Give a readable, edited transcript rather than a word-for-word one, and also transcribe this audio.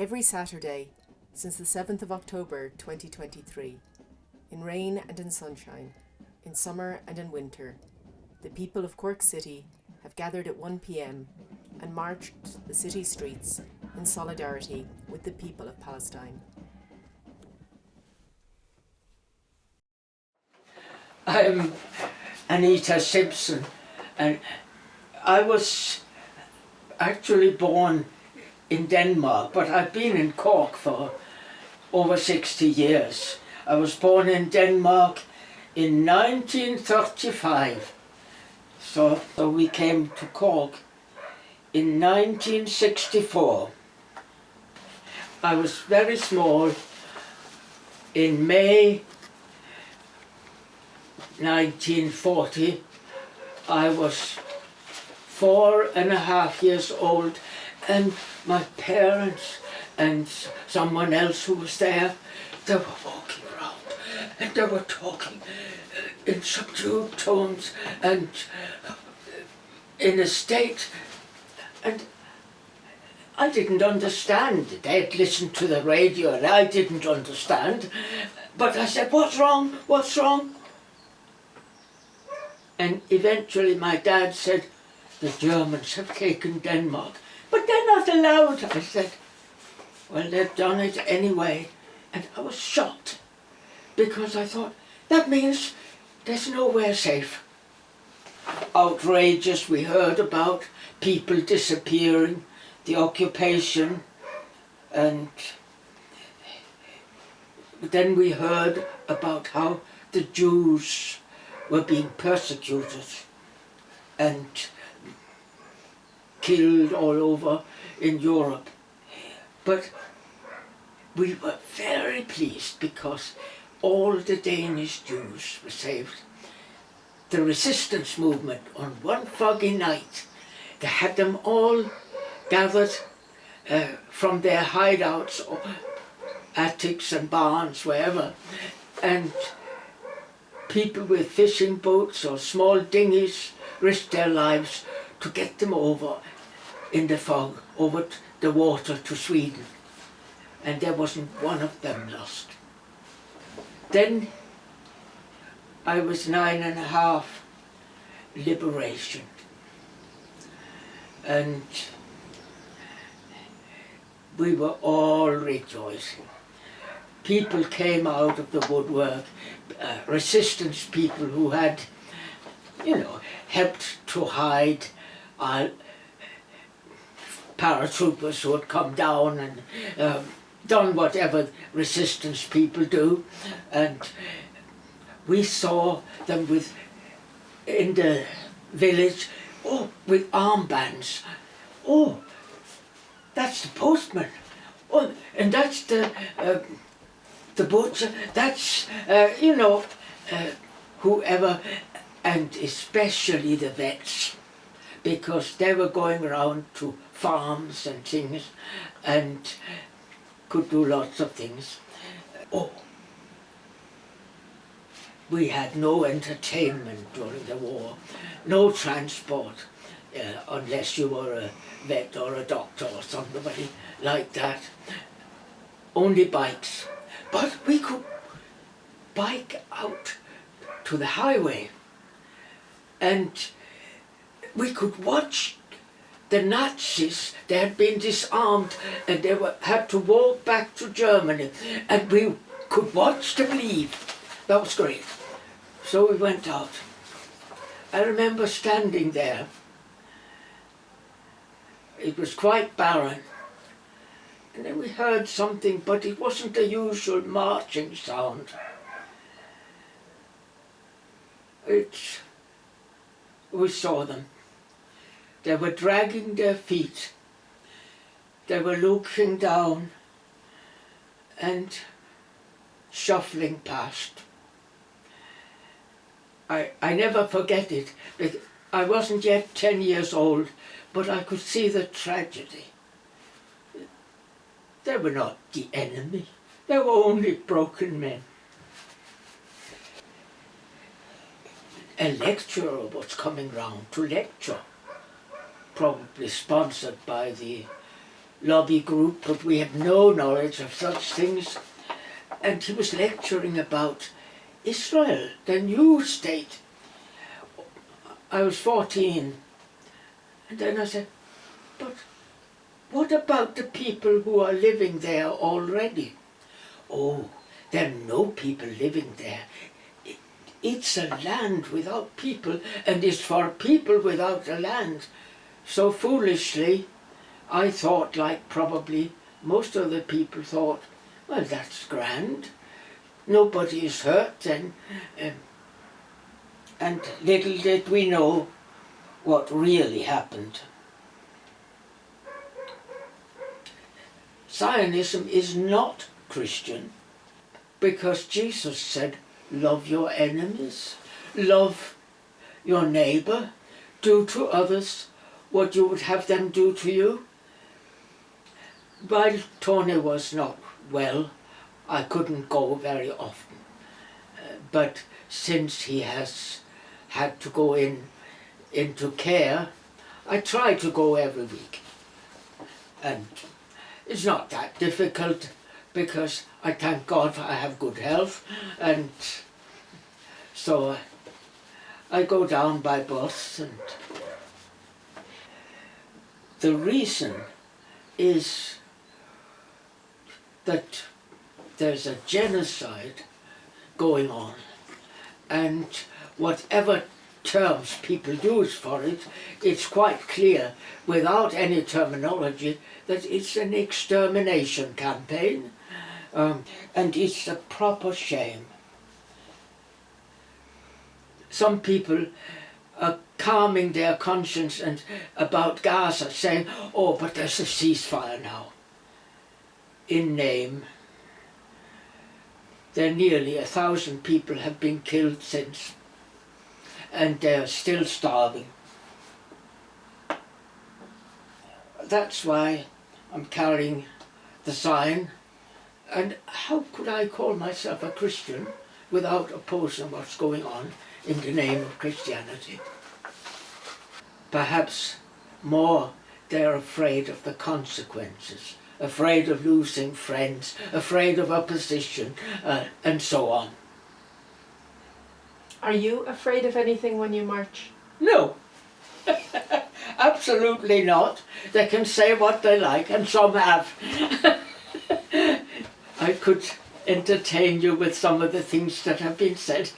Every Saturday since the 7th of October 2023, in rain and in sunshine, in summer and in winter, the people of Cork City have gathered at 1 p.m. and marched the city streets in solidarity with the people of Palestine. I'm Agnete Simpson, and I was actually born in Denmark, but I've been in Cork for over 60 years. I was born in Denmark in 1935, so we came to Cork in 1964. I was very small. In May 1940, I was 4.5 years old, and my parents and someone else who was there, they were walking around and they were talking in subdued tones and in a state, and I didn't understand. They'd listened to the radio and I didn't understand, but I said, "What's wrong? What's wrong?" And eventually my dad said, "The Germans have taken Denmark." "But they're not allowed," I said. "Well, they've done it anyway." And I was shocked, because I thought, that means there's nowhere safe. Outrageous, we heard about people disappearing, the occupation, and then we heard about how the Jews were being persecuted and killed all over in Europe. But we were very pleased because all the Danish Jews were saved. The resistance movement, on one foggy night, they had them all gathered from their hideouts or attics and barns, wherever, and people with fishing boats or small dinghies risked their lives to get them over in the fog, over the water to Sweden. And there wasn't one of them lost. Then I was 9.5, liberation. And we were all rejoicing. People came out of the woodwork, resistance people who had, helped to hide, paratroopers who had come down and done whatever resistance people do. And we saw them in the village, with armbands. "Oh, that's the postman. Oh, and that's the butcher. That's, whoever," and especially the vets, because they were going around to farms and things and could do lots of things. We had no entertainment during the war, no transport, unless you were a vet or a doctor or somebody like that. Only bikes. But we could bike out to the highway and we could watch the Nazis. They had been disarmed and they had to walk back to Germany, and we could watch them leave. That was great. So we went out. I remember standing there. It was quite barren. And then we heard something, but it wasn't the usual marching sound. We saw them. They were dragging their feet. They were looking down and shuffling past. I never forget it. I wasn't yet 10 years old, but I could see the tragedy. They were not the enemy. They were only broken men. A lecturer was coming round to lecture, probably sponsored by the lobby group, but we had no knowledge of such things. And he was lecturing about Israel, the new state. I was 14, and then I said, but what about the people who are living there already? Oh, there are no people living there. It's a land without people, and it's for people without a land. So foolishly, I thought, like probably most of the people thought, well, that's grand. Nobody is hurt then. And little did we know what really happened. Zionism is not Christian, because Jesus said, love your enemies, love your neighbour, do to others what you would have them do to you. While Tony was not well, I couldn't go very often. But since he has had to go into care, I try to go every week. And it's not that difficult, because I thank God I have good health, and so I go down by bus. And the reason is that there's a genocide going on, and whatever terms people use for it, it's quite clear, without any terminology, that it's an extermination campaign, and it's a proper shame. Some people are calming their conscience and about Gaza, saying, oh, but there's a ceasefire now. In name. There nearly 1,000 people have been killed since, and they're still starving. That's why I'm carrying the sign. And how could I call myself a Christian without opposing what's going on in the name of Christianity? Perhaps more they're afraid of the consequences, afraid of losing friends, afraid of opposition, and so on. Are you afraid of anything when you march? No, absolutely not. They can say what they like, and some have. I could entertain you with some of the things that have been said.